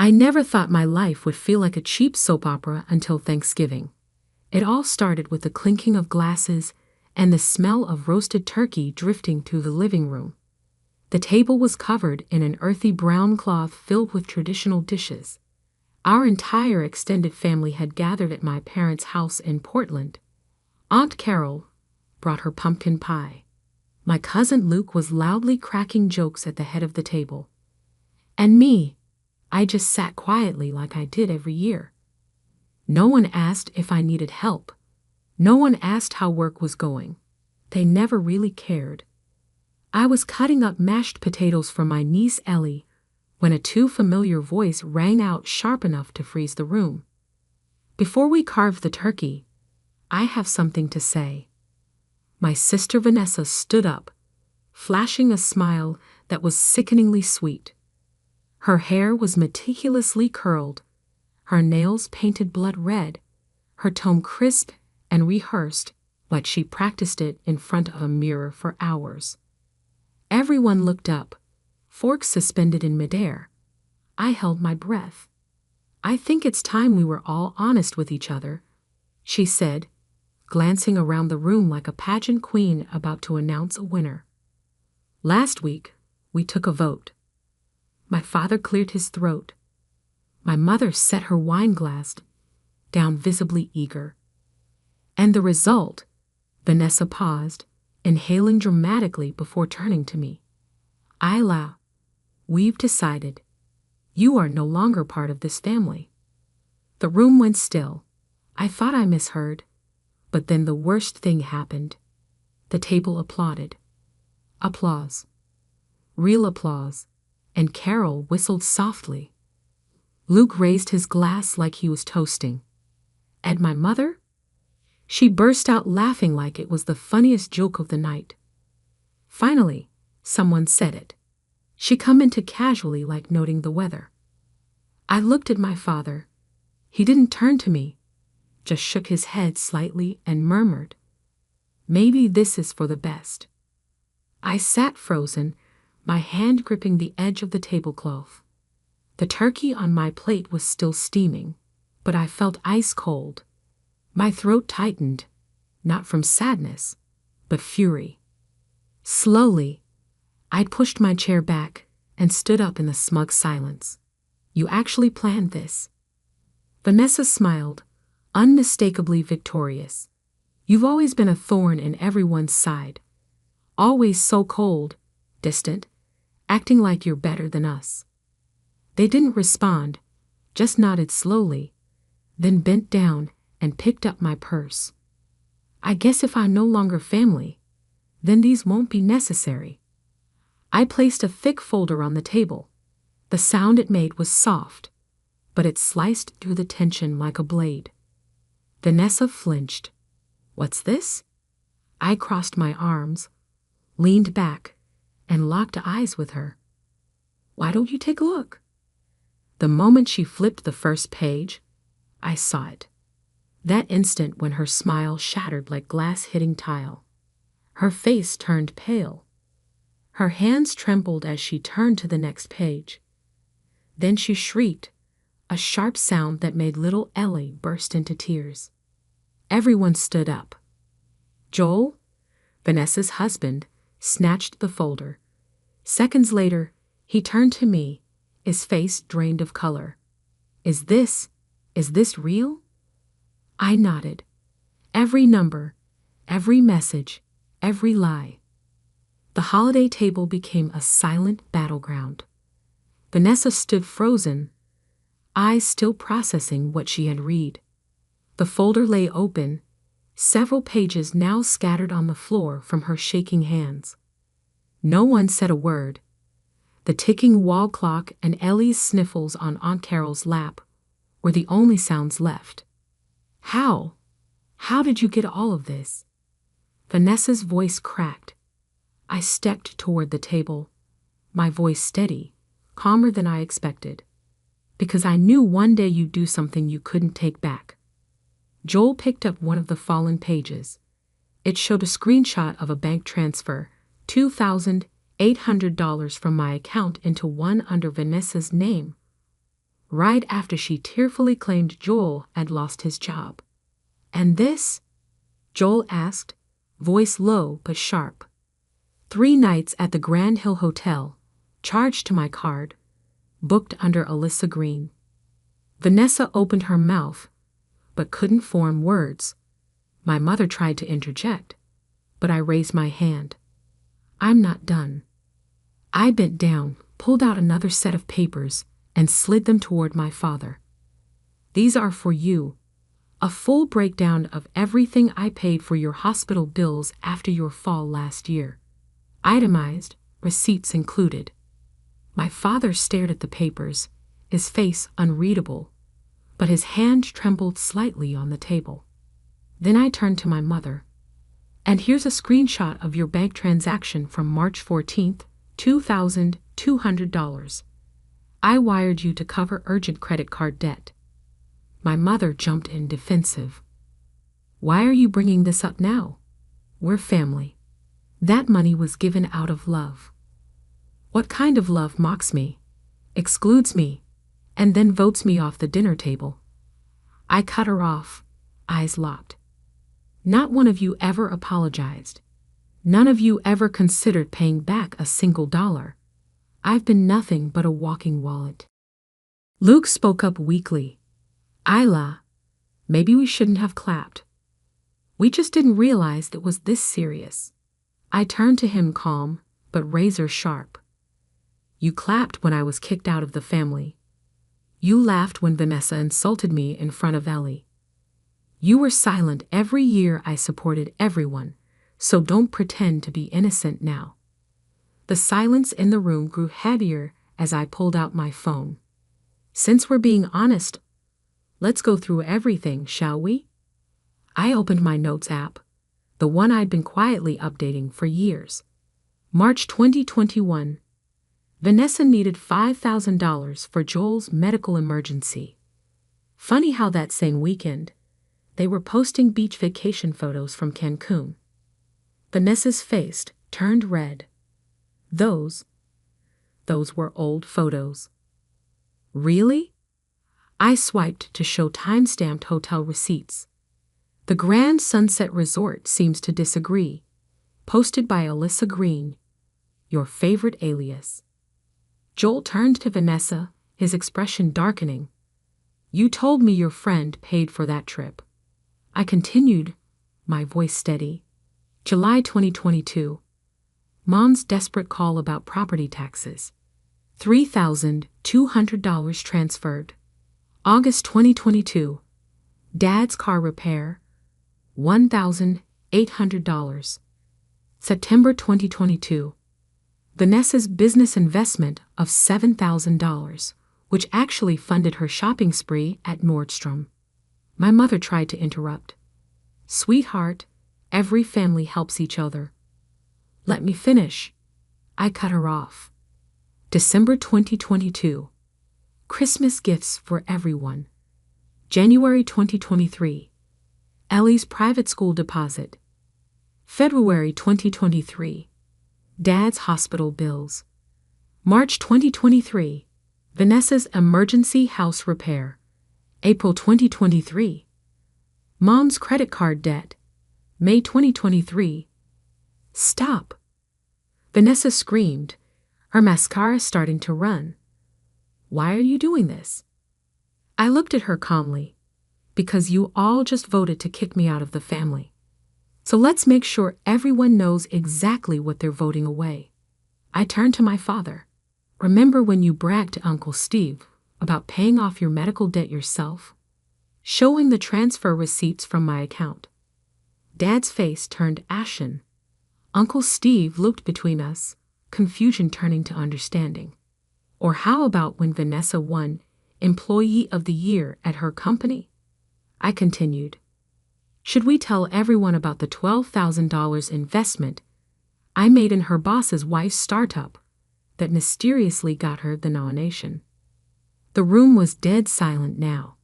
I never thought my life would feel like a cheap soap opera until Thanksgiving. It all started with the clinking of glasses and the smell of roasted turkey drifting through the living room. The table was covered in an earthy brown cloth filled with traditional dishes. Our entire extended family had gathered at my parents' house in Portland. Aunt Carol brought her pumpkin pie. My cousin Luke was loudly cracking jokes at the head of the table. And me, I just sat quietly like I did every year. No one asked if I needed help. No one asked how work was going. They never really cared. I was cutting up mashed potatoes for my niece Ellie when a too familiar voice rang out sharp enough to freeze the room. Before we carve the turkey, I have something to say. My sister Vanessa stood up, flashing a smile that was sickeningly sweet. Her hair was meticulously curled, her nails painted blood red, her tone crisp and rehearsed like she practiced it in front of a mirror for hours. Everyone looked up, forks suspended in midair. I held my breath. "I think it's time we were all honest with each other," she said, glancing around the room like a pageant queen about to announce a winner. "Last week, we took a vote." My father cleared his throat. My mother set her wine glass down, visibly eager. "And the result," Vanessa paused, inhaling dramatically before turning to me. "Isla, we've decided. You are no longer part of this family." The room went still. I thought I misheard. But then the worst thing happened. The table applauded. Applause. Real applause. And Carol whistled softly. Luke raised his glass like he was toasting. "And my mother?" She burst out laughing like it was the funniest joke of the night. Finally, someone said it. She commented casually, like noting the weather. I looked at my father. He didn't turn to me, just shook his head slightly and murmured, "Maybe this is for the best." I sat frozen, my hand gripping the edge of the tablecloth. The turkey on my plate was still steaming, but I felt ice cold. My throat tightened, not from sadness, but fury. Slowly, I pushed my chair back and stood up in the smug silence. "You actually planned this?" Vanessa smiled, unmistakably victorious. "You've always been a thorn in everyone's side. Always so cold, distant, acting like you're better than us." They didn't respond, just nodded slowly, then bent down and picked up my purse. "I guess if I'm no longer family, then these won't be necessary." I placed a thick folder on the table. The sound it made was soft, but it sliced through the tension like a blade. Vanessa flinched. "What's this?" I crossed my arms, leaned back, and locked eyes with her. "Why don't you take a look?" The moment she flipped the first page, I saw it. That instant when her smile shattered like glass hitting tile. Her face turned pale. Her hands trembled as she turned to the next page. Then she shrieked, a sharp sound that made little Ellie burst into tears. Everyone stood up. Joel, Vanessa's husband, snatched the folder. Seconds later, he turned to me, his face drained of color. Is this real?" I nodded. Every number, every message, every lie. The holiday table became a silent battleground. Vanessa stood frozen, eyes still processing what she had read. The folder lay open, several pages now scattered on the floor from her shaking hands. No one said a word. The ticking wall clock and Ellie's sniffles on Aunt Carol's lap were the only sounds left. How did you get all of this?" Vanessa's voice cracked. I stepped toward the table, my voice steady, calmer than I expected. "Because I knew one day you'd do something you couldn't take back." Joel picked up one of the fallen pages. It showed a screenshot of a bank transfer, $2,800 from my account into one under Vanessa's name. right after she tearfully claimed Joel had lost his job. "And this?" Joel asked, voice low but sharp. "3 nights at the Grand Hill Hotel, charged to my card, booked under Alyssa Green." Vanessa opened her mouth, but couldn't form words. My mother tried to interject, but I raised my hand. "I'm not done." I bent down, pulled out another set of papers, and slid them toward my father. "These are for you. A full breakdown of everything I paid for your hospital bills after your fall last year. Itemized, receipts included." My father stared at the papers, his face unreadable, but his hand trembled slightly on the table. Then I turned to my mother. "And here's a screenshot of your bank transaction from March 14th, $2,200. I wired you to cover urgent credit card debt." My mother jumped in defensive. "Why are you bringing this up now? We're family. That money was given out of love." "What kind of love mocks me, excludes me, and then votes me off the dinner table?" I cut her off, eyes locked. "Not one of you ever apologized. None of you ever considered paying back a single dollar. I've been nothing but a walking wallet." Luke spoke up weakly. "Isla, maybe we shouldn't have clapped. We just didn't realize it was this serious." I turned to him calm, but razor sharp. "You clapped when I was kicked out of the family. You laughed when Vanessa insulted me in front of Ellie. You were silent every year I supported everyone, so don't pretend to be innocent now." The silence in the room grew heavier as I pulled out my phone. "Since we're being honest, let's go through everything, shall we?" I opened my notes app, the one I'd been quietly updating for years. March 2021. Vanessa needed $5,000 for Joel's medical emergency. Funny how that same weekend, they were posting beach vacation photos from Cancun. Vanessa's face turned red. Those were old photos. "Really?" I swiped to show time-stamped hotel receipts. "The Grand Sunset Resort seems to disagree. Posted by Alyssa Green, your favorite alias." Joel turned to Vanessa, his expression darkening. "You told me your friend paid for that trip." I continued, my voice steady. July 2022. Mom's desperate call about property taxes. $3,200 transferred. August 2022. Dad's car repair. $1,800. September 2022. Vanessa's business investment of $7,000, which actually funded her shopping spree at Nordstrom. My mother tried to interrupt. "Sweetheart, every family helps each other." "Let me finish." I cut her off. December 2022. Christmas gifts for everyone. January 2023. Ellie's private school deposit. February 2023. Dad's hospital bills. March 2023. Vanessa's emergency house repair. April 2023. Mom's credit card debt. May 2023. "Stop!" Vanessa screamed, her mascara starting to run. "Why are you doing this?" I looked at her calmly. "Because you all just voted to kick me out of the family. So let's make sure everyone knows exactly what they're voting away." I turned to my father. "Remember when you bragged to Uncle Steve about paying off your medical debt yourself?" Showing the transfer receipts from my account. Dad's face turned ashen. Uncle Steve looked between us, confusion turning to understanding. "Or how about when Vanessa won Employee of the Year at her company?" I continued. "Should we tell everyone about the $12,000 investment I made in her boss's wife's startup that mysteriously got her the nomination?" The room was dead silent now.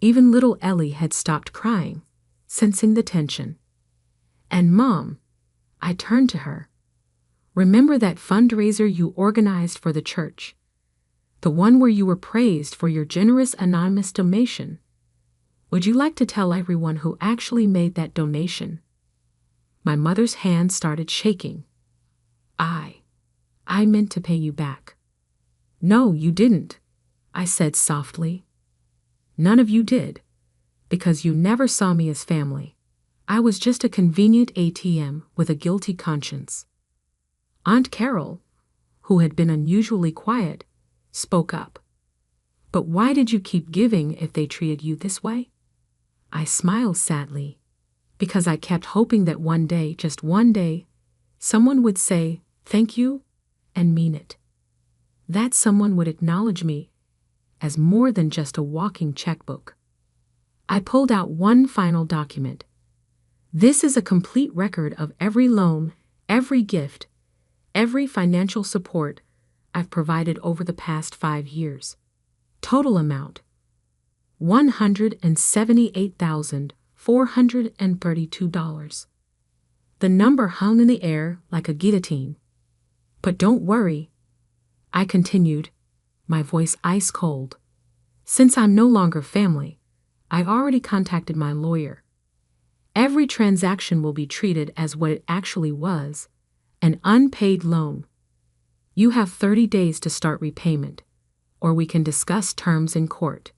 Even little Ellie had stopped crying, sensing the tension. "And Mom," I turned to her, "remember that fundraiser you organized for the church? The one where you were praised for your generous anonymous donation. Would you like to tell everyone who actually made that donation? My mother's hand started shaking. I meant to pay you back. No, you didn't, I said softly. None of you did, because you never saw me as family. I was just a convenient ATM with a guilty conscience. Aunt Carol, who had been unusually quiet, spoke up. But why did you keep giving if they treated you this way? I smiled sadly, because I kept hoping that one day, just one day, someone would say, thank you, and mean it. That someone would acknowledge me as more than just a walking checkbook. I pulled out one final document. This is a complete record of every loan, every gift, every financial support I've provided over the past 5 years. Total amount: $178,432. The number hung in the air like a guillotine. But don't worry, I continued, my voice ice cold. Since I'm no longer family, I already contacted my lawyer. Every transaction will be treated as what it actually was, an unpaid loan. You have 30 days to start repayment, or we can discuss terms in court.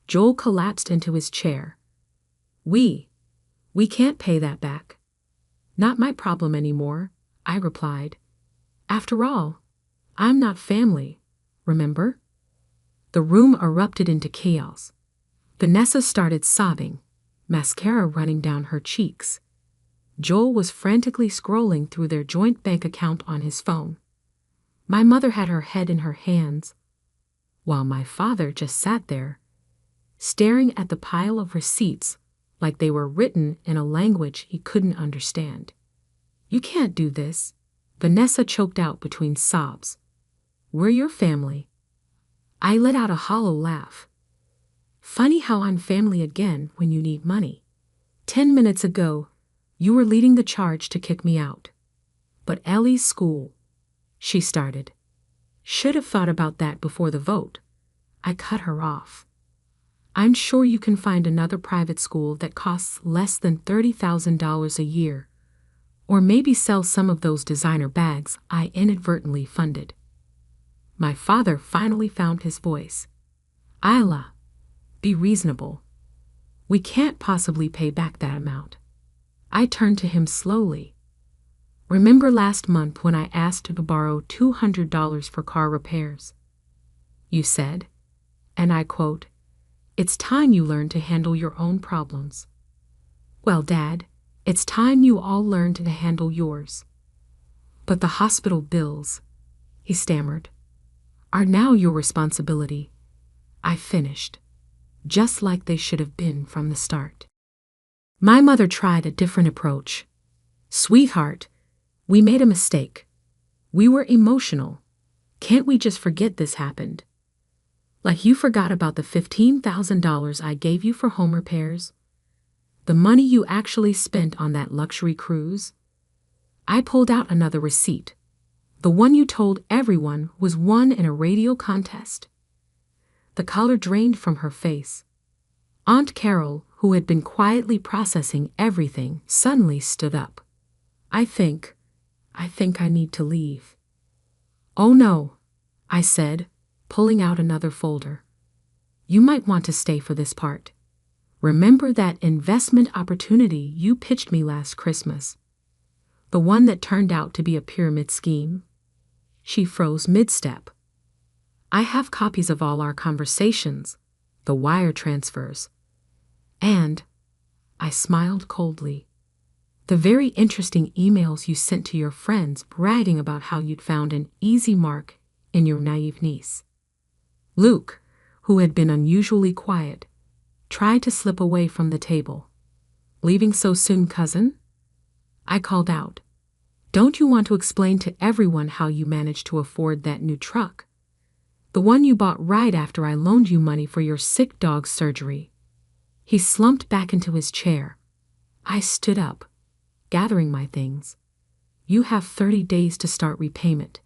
Joel collapsed into his chair. We can't pay that back. Not my problem anymore, I replied. After all, I'm not family, remember? The room erupted into chaos. Vanessa started sobbing, mascara running down her cheeks. Joel was frantically scrolling through their joint bank account on his phone. My mother had her head in her hands, while my father just sat there, staring at the pile of receipts like they were written in a language he couldn't understand. You can't do this, Vanessa choked out between sobs. We're your family. I let out a hollow laugh. Funny how I'm family again when you need money. 10 minutes ago, you were leading the charge to kick me out. But Ellie's school, she started. Should have thought about that before the vote. I cut her off. I'm sure you can find another private school that costs less than $30,000 a year, or maybe sell some of those designer bags I inadvertently funded. My father finally found his voice. Isla, be reasonable. We can't possibly pay back that amount. I turned to him slowly. Remember last month when I asked to borrow $200 for car repairs? You said, and I quote, "It's time you learn to handle your own problems." Well, Dad, it's time you all learned to handle yours. But the hospital bills, he stammered, are now your responsibility. I finished, just like they should have been from the start. My mother tried a different approach. Sweetheart, we made a mistake. We were emotional. Can't we just forget this happened? Like you forgot about the $15,000 I gave you for home repairs? The money you actually spent on that luxury cruise? I pulled out another receipt. The one you told everyone was won in a radio contest. The color drained from her face. Aunt Carol, who had been quietly processing everything, suddenly stood up. I think I need to leave. Oh no, I said, pulling out another folder. You might want to stay for this part. Remember that investment opportunity you pitched me last Christmas? The one that turned out to be a pyramid scheme? She froze mid-step. I have copies of all our conversations, the wire transfers, and, I smiled coldly, the very interesting emails you sent to your friends bragging about how you'd found an easy mark in your naive niece. Luke, who had been unusually quiet, tried to slip away from the table. Leaving so soon, cousin? I called out. Don't you want to explain to everyone how you managed to afford that new truck? The one you bought right after I loaned you money for your sick dog's surgery. He slumped back into his chair. I stood up, gathering my things. You have 30 days to start repayment.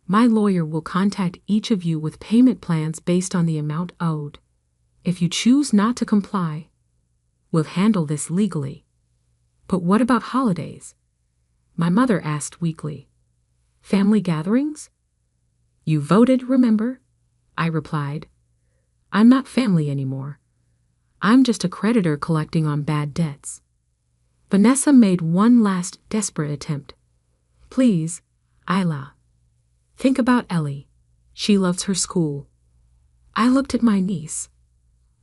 My lawyer will contact each of you with payment plans based on the amount owed. If you choose not to comply, we'll handle this legally. But what about holidays? My mother asked weakly. Family gatherings? You voted, remember? I replied. I'm not family anymore. I'm just a creditor collecting on bad debts. Vanessa made one last desperate attempt. Please, Isla. Think about Ellie. She loves her school. I looked at my niece,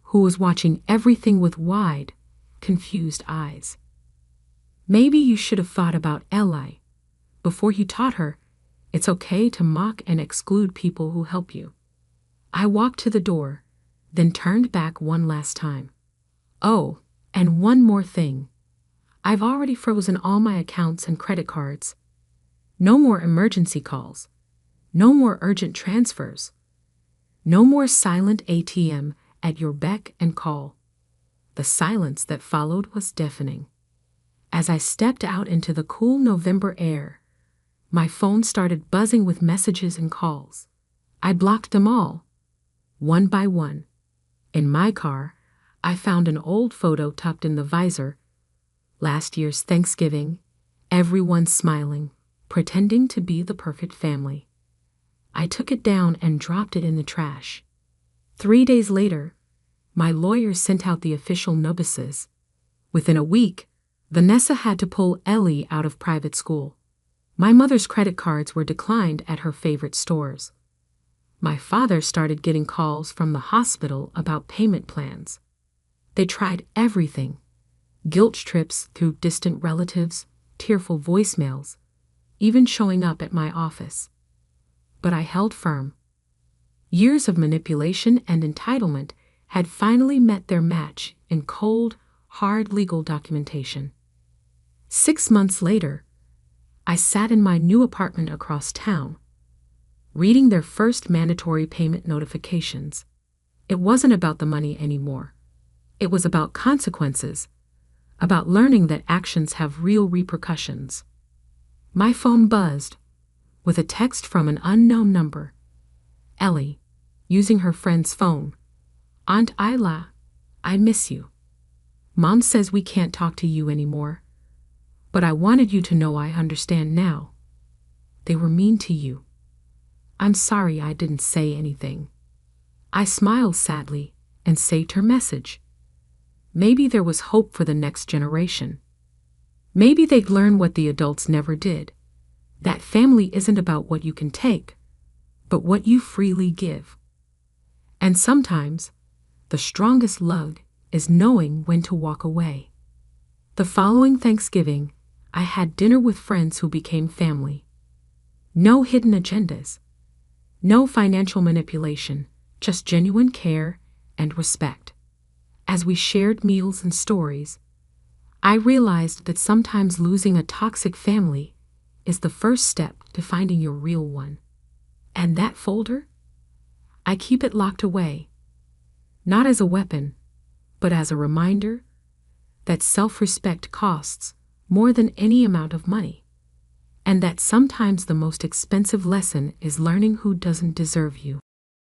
who was watching everything with wide, confused eyes. Maybe you should have thought about Ellie before you taught her it's okay to mock and exclude people who help you. I walked to the door, then turned back one last time. Oh, and one more thing. I've already frozen all my accounts and credit cards. No more emergency calls. No more urgent transfers. No more silent ATM at your beck and call. The silence that followed was deafening. As I stepped out into the cool November air, my phone started buzzing with messages and calls. I blocked them all, one by one. In my car, I found an old photo tucked in the visor. Last year's Thanksgiving, everyone smiling, pretending to be the perfect family. I took it down and dropped it in the trash. 3 days later, my lawyer sent out the official notices. Within a week, Vanessa had to pull Ellie out of private school. My mother's credit cards were declined at her favorite stores. My father started getting calls from the hospital about payment plans. They tried everything: guilt trips through distant relatives, tearful voicemails, even showing up at my office. But I held firm. Years of manipulation and entitlement had finally met their match in cold, hard legal documentation. 6 months later, I sat in my new apartment across town, reading their first mandatory payment notifications. It wasn't about the money anymore. It was about consequences, about learning that actions have real repercussions. My phone buzzed with a text from an unknown number. Ellie, using her friend's phone. Aunt Isla, I miss you. Mom says we can't talk to you anymore, but I wanted you to know I understand now. They were mean to you. I'm sorry I didn't say anything. I smiled sadly and saved her message. Maybe there was hope for the next generation. Maybe they'd learn what the adults never did. That family isn't about what you can take, but what you freely give. And sometimes, the strongest love is knowing when to walk away. The following Thanksgiving, I had dinner with friends who became family. No hidden agendas. No financial manipulation, just genuine care and respect. As we shared meals and stories, I realized that sometimes losing a toxic family is the first step to finding your real one. And that folder? I keep it locked away, not as a weapon, but as a reminder that self-respect costs more than any amount of money, and that sometimes the most expensive lesson is learning who doesn't deserve you.